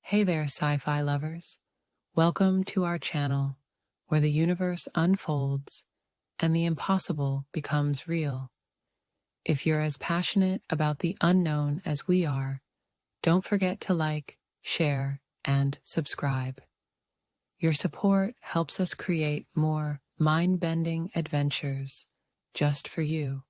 Hey there, sci-fi lovers. Welcome to our channel, where the universe unfolds and the impossible becomes real. If you're as passionate about the unknown as we are, don't forget to like, share, and subscribe. Your support helps us create more mind-bending adventures just for you.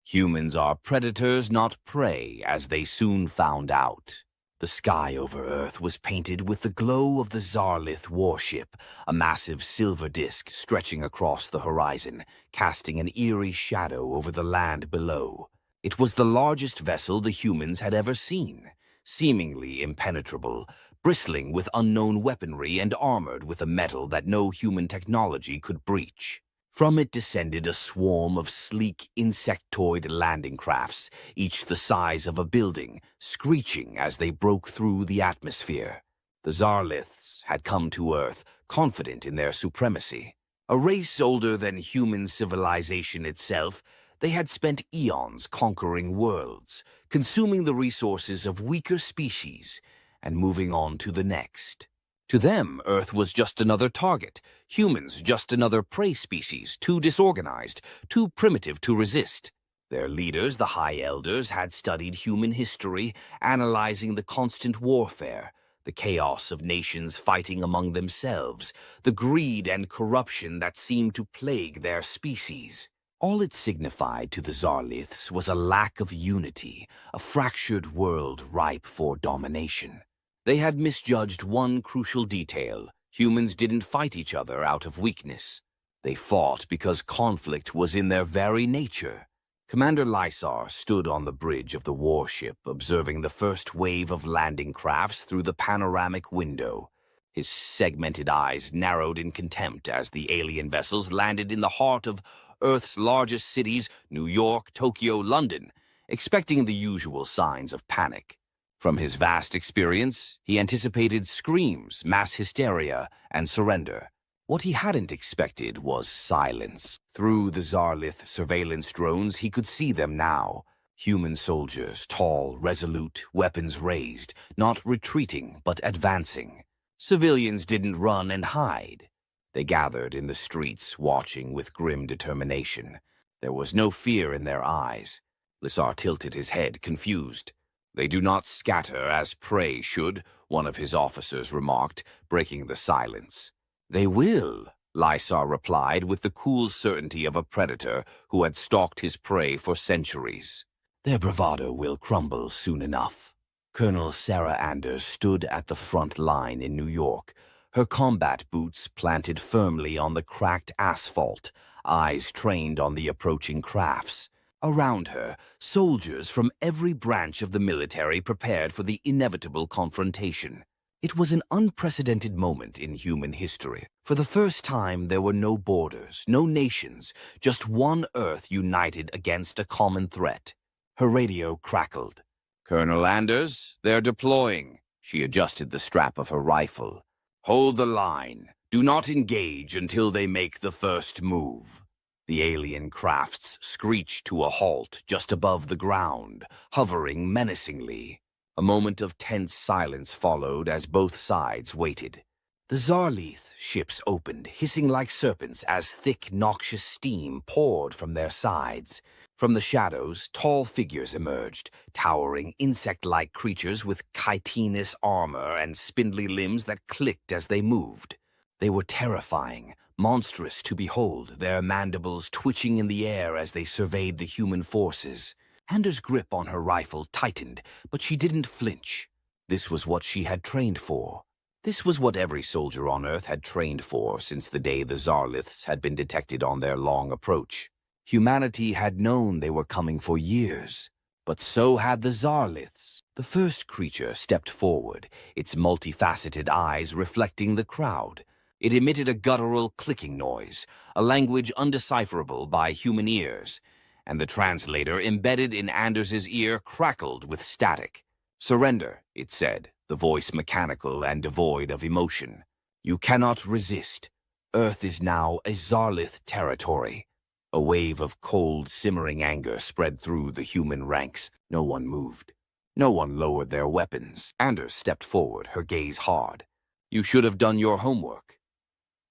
Humans are predators, not prey, as they soon found out. The sky over Earth was painted with the glow of the Zarlith warship, a massive silver disk stretching across the horizon, casting an eerie shadow over the land below. It was the largest vessel the humans had ever seen, seemingly impenetrable, bristling with unknown weaponry and armored with a metal that no human technology could breach. From it descended a swarm of sleek, insectoid landing crafts, each the size of a building, screeching as they broke through the atmosphere. The Zarliths had come to Earth, confident in their supremacy. A race older than human civilization itself, they had spent eons conquering worlds, consuming the resources of weaker species, and moving on to the next. To them, Earth was just another target, humans just another prey species, too disorganized, too primitive to resist. Their leaders, the High Elders, had studied human history, analyzing the constant warfare, the chaos of nations fighting among themselves, the greed and corruption that seemed to plague their species. All it signified to the Zarliths was a lack of unity, a fractured world ripe for domination. They had misjudged one crucial detail. Humans didn't fight each other out of weakness. They fought because conflict was in their very nature. Commander Lysar stood on the bridge of the warship, observing the first wave of landing crafts through the panoramic window. His segmented eyes narrowed in contempt as the alien vessels landed in the heart of Earth's largest cities, New York, Tokyo, London, expecting the usual signs of panic. From his vast experience, he anticipated screams, mass hysteria, and surrender. What he hadn't expected was silence. Through the Zarlith surveillance drones, he could see them now. Human soldiers, tall, resolute, weapons raised, not retreating, but advancing. Civilians didn't run and hide. They gathered in the streets, watching with grim determination. There was no fear in their eyes. Lysar tilted his head, confused. "They do not scatter as prey should," one of his officers remarked, breaking the silence. "They will," Lysar replied with the cool certainty of a predator who had stalked his prey for centuries. "Their bravado will crumble soon enough." Colonel Sarah Anders stood at the front line in New York, her combat boots planted firmly on the cracked asphalt, eyes trained on the approaching crafts. Around her, soldiers from every branch of the military prepared for the inevitable confrontation. It was an unprecedented moment in human history. For the first time, there were no borders, no nations, just one Earth united against a common threat. Her radio crackled. "Colonel Anders, they're deploying." She adjusted the strap of her rifle. "Hold the line. Do not engage until they make the first move." The alien crafts screeched to a halt just above the ground, hovering menacingly. A moment of tense silence followed as both sides waited. The Zarlith ships opened, hissing like serpents as thick, noxious steam poured from their sides. From the shadows, tall figures emerged, towering insect-like creatures with chitinous armor and spindly limbs that clicked as they moved. They were terrifying, monstrous to behold, their mandibles twitching in the air as they surveyed the human forces. Anders' grip on her rifle tightened, but she didn't flinch. This was what she had trained for. This was what every soldier on Earth had trained for since the day the Zarliths had been detected on their long approach. Humanity had known they were coming for years, but so had the Zarliths. The first creature stepped forward, its multifaceted eyes reflecting the crowd. It emitted a guttural clicking noise, a language undecipherable by human ears, and the translator embedded in Anders's ear crackled with static. "Surrender," it said, the voice mechanical and devoid of emotion. "You cannot resist. Earth is now a Zarlith territory." A wave of cold, simmering anger spread through the human ranks. No one moved. No one lowered their weapons. Anders stepped forward, her gaze hard. "You should have done your homework."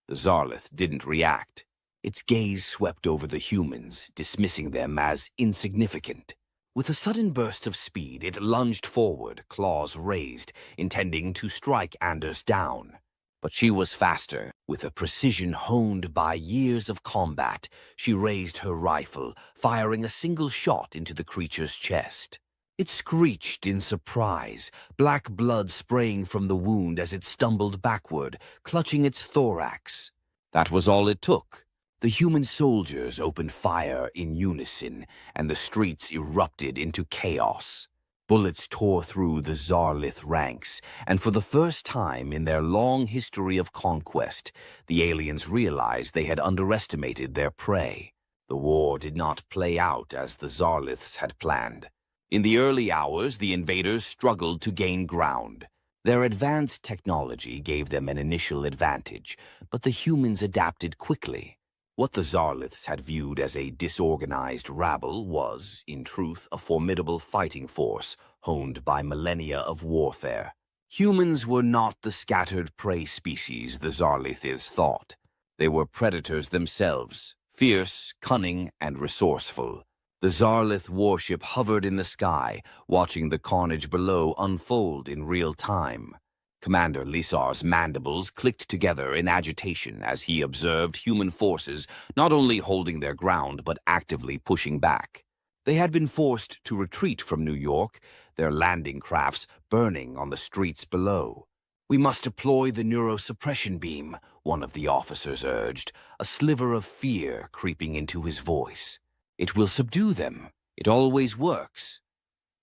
The Zarlith didn't react. Its gaze swept over the humans, dismissing them as insignificant. With a sudden burst of speed, it lunged forward, claws raised, intending to strike Anders down. But she was faster. With a precision honed by years of combat, she raised her rifle, firing a single shot into the creature's chest. It screeched in surprise, black blood spraying from the wound as it stumbled backward, clutching its thorax. That was all it took. The human soldiers opened fire in unison, and the streets erupted into chaos. Bullets tore through the Zarlith ranks, and for the first time in their long history of conquest, the aliens realized they had underestimated their prey. The war did not play out as the Zarliths had planned. In the early hours, the invaders struggled to gain ground. Their advanced technology gave them an initial advantage, but the humans adapted quickly. What the Zarliths had viewed as a disorganized rabble was, in truth, a formidable fighting force honed by millennia of warfare. Humans were not the scattered prey species the Zarliths thought. They were predators themselves, fierce, cunning, and resourceful. The Zarlith warship hovered in the sky, watching the carnage below unfold in real time. Commander Lisar's mandibles clicked together in agitation as he observed human forces not only holding their ground but actively pushing back. They had been forced to retreat from New York, their landing crafts burning on the streets below. "We must deploy the neurosuppression beam," one of the officers urged, a sliver of fear creeping into his voice. "It will subdue them. It always works."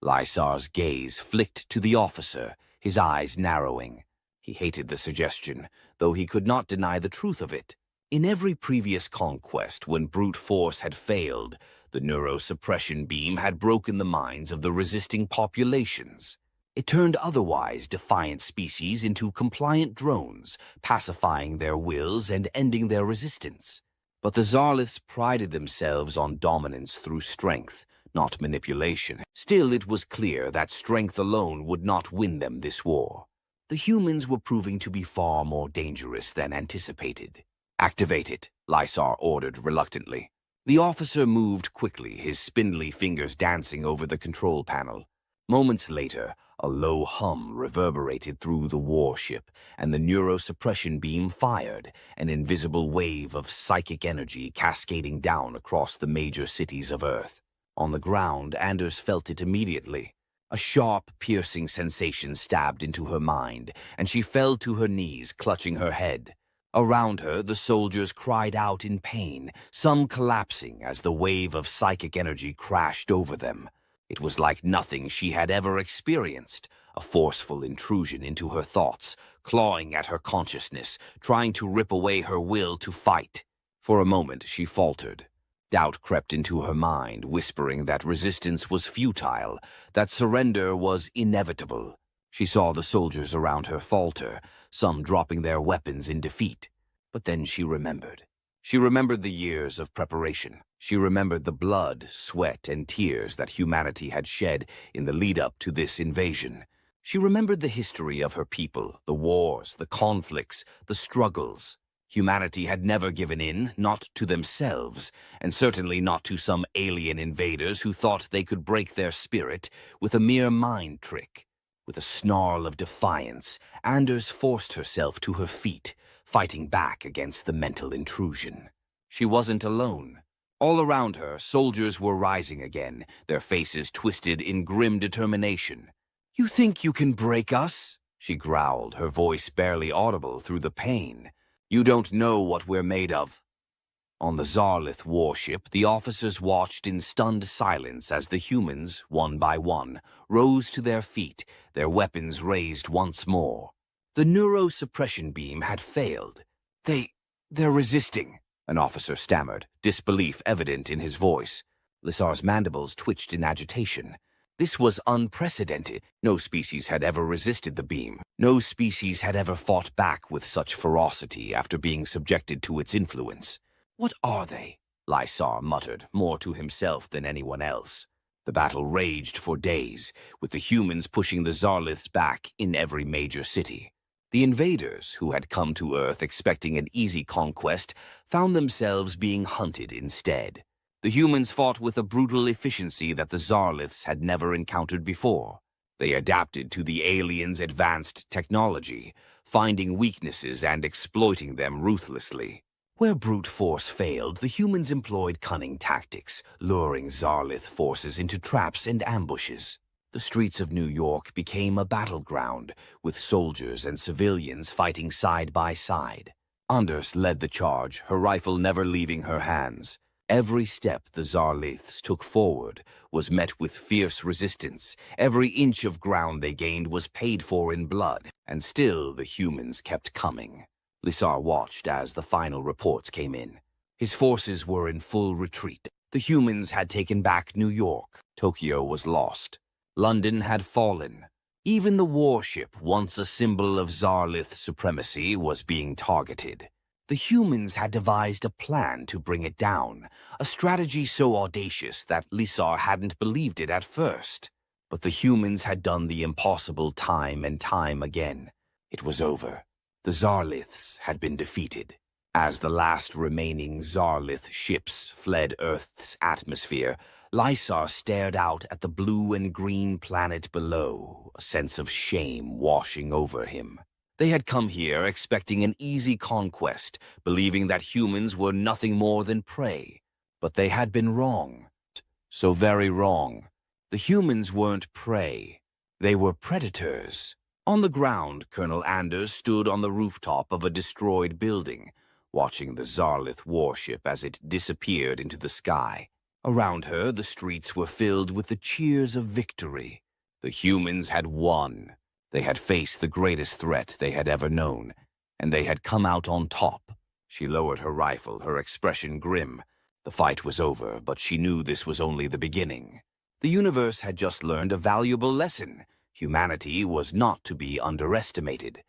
Lysar's gaze flicked to the officer, his eyes narrowing. He hated the suggestion, though he could not deny the truth of it. In every previous conquest, when brute force had failed, the neurosuppression beam had broken the minds of the resisting populations. It turned otherwise defiant species into compliant drones, pacifying their wills and ending their resistance. But the Zarliths prided themselves on dominance through strength, not manipulation. Still, it was clear that strength alone would not win them this war. The humans were proving to be far more dangerous than anticipated. "Activate it," Lysar ordered reluctantly. The officer moved quickly, his spindly fingers dancing over the control panel. Moments later, a low hum reverberated through the warship, and the neurosuppression beam fired, an invisible wave of psychic energy cascading down across the major cities of Earth. On the ground, Anders felt it immediately. A sharp, piercing sensation stabbed into her mind, and she fell to her knees, clutching her head. Around her, the soldiers cried out in pain, some collapsing as the wave of psychic energy crashed over them. It was like nothing she had ever experienced, a forceful intrusion into her thoughts, clawing at her consciousness, trying to rip away her will to fight. For a moment she faltered. Doubt crept into her mind, whispering that resistance was futile, that surrender was inevitable. She saw the soldiers around her falter, some dropping their weapons in defeat. But then she remembered. She remembered the years of preparation. She remembered the blood, sweat, and tears that humanity had shed in the lead-up to this invasion. She remembered the history of her people, the wars, the conflicts, the struggles. Humanity had never given in, not to themselves, and certainly not to some alien invaders who thought they could break their spirit with a mere mind trick. With a snarl of defiance, Anders forced herself to her feet, fighting back against the mental intrusion. She wasn't alone. All around her, soldiers were rising again, their faces twisted in grim determination. "You think you can break us?" she growled, her voice barely audible through the pain. "You don't know what we're made of." On the Zarlith warship, the officers watched in stunned silence as the humans, one by one, rose to their feet, their weapons raised once more. The neurosuppression beam had failed. They're resisting," an officer stammered, disbelief evident in his voice. Lysar's mandibles twitched in agitation. This was unprecedented. No species had ever resisted the beam. No species had ever fought back with such ferocity after being subjected to its influence. "What are they?" Lysar muttered, more to himself than anyone else. The battle raged for days, with the humans pushing the Zarliths back in every major city. The invaders, who had come to Earth expecting an easy conquest, found themselves being hunted instead. The humans fought with a brutal efficiency that the Zarliths had never encountered before. They adapted to the aliens' advanced technology, finding weaknesses and exploiting them ruthlessly. Where brute force failed, the humans employed cunning tactics, luring Zarlith forces into traps and ambushes. The streets of New York became a battleground, with soldiers and civilians fighting side by side. Anders led the charge, her rifle never leaving her hands. Every step the Zarliths took forward was met with fierce resistance. Every inch of ground they gained was paid for in blood, and still the humans kept coming. Lysar watched as the final reports came in. His forces were in full retreat. The humans had taken back New York. Tokyo was lost. London had fallen. Even the warship, once a symbol of Zarlith supremacy, was being targeted. The humans had devised a plan to bring it down, a strategy so audacious that Lysar hadn't believed it at first. But the humans had done the impossible time and time again. It was over. The Zarliths had been defeated. As the last remaining Zarlith ships fled Earth's atmosphere, Lysar stared out at the blue and green planet below, a sense of shame washing over him. They had come here expecting an easy conquest, believing that humans were nothing more than prey. But they had been wrong. So very wrong. The humans weren't prey. They were predators. On the ground, Colonel Anders stood on the rooftop of a destroyed building, watching the Zarlith warship as it disappeared into the sky. Around her, the streets were filled with the cheers of victory. The humans had won. They had faced the greatest threat they had ever known, and they had come out on top. She lowered her rifle, her expression grim. The fight was over, but she knew this was only the beginning. The universe had just learned a valuable lesson. Humanity was not to be underestimated.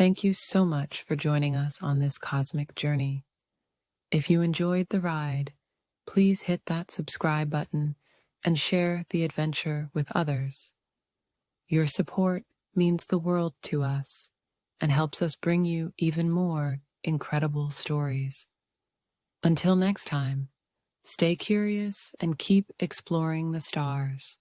Thank you so much for joining us on this cosmic journey. If you enjoyed the ride, please hit that subscribe button and share the adventure with others. Your support means the world to us and helps us bring you even more incredible stories. Until next time, stay curious and keep exploring the stars.